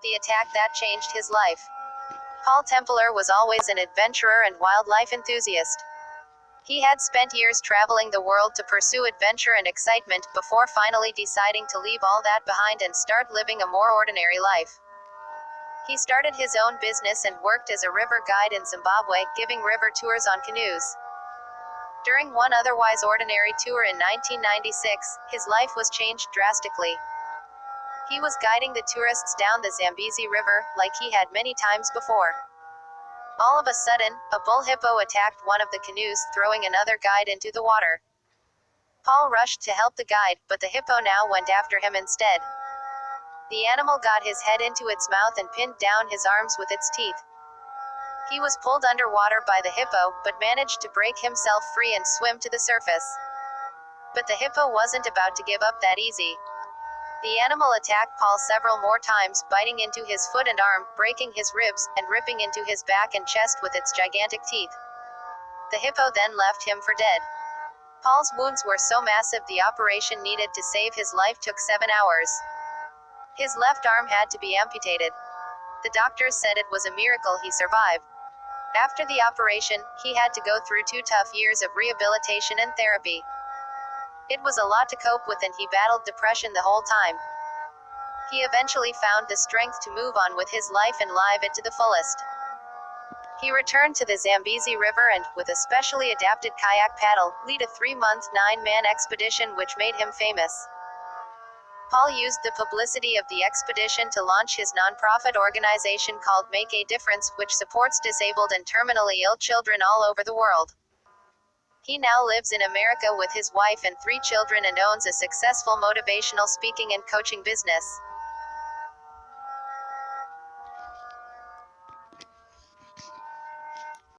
the attack that changed his life. Paul Templer was always an adventurer and wildlife enthusiast. He had spent years traveling the world to pursue adventure and excitement, before finally deciding to leave all that behind and start living a more ordinary life. He started his own business and worked as a river guide in Zimbabwe, giving river tours on canoes. During one otherwise ordinary tour in 1996, his life was changed drastically. He was guiding the tourists down the Zambezi River, like he had many times before. All of a sudden, a bull hippo attacked one of the canoes, throwing another guide into the water. Paul rushed to help the guide, but the hippo now went after him instead. The animal got his head into its mouth and pinned down his arms with its teeth. He was pulled underwater by the hippo, but managed to break himself free and swim to the surface. But the hippo wasn't about to give up that easy. The animal attacked Paul several more times, biting into his foot and arm, breaking his ribs, and ripping into his back and chest with its gigantic teeth. The hippo then left him for dead. Paul's wounds were so massive the operation needed to save his life took 7 hours. His left arm had to be amputated. The doctors said it was a miracle he survived. After the operation, he had to go through 2 tough years of rehabilitation and therapy. It was a lot to cope with, and he battled depression the whole time. He eventually found the strength to move on with his life and live it to the fullest. He returned to the Zambezi River and, with a specially adapted kayak paddle, lead a 3-month, 9-man expedition which made him famous. Paul used the publicity of the expedition to launch his nonprofit organization called Make a Difference, which supports disabled and terminally ill children all over the world. He now lives in America with his wife and 3 children and owns a successful motivational speaking and coaching business.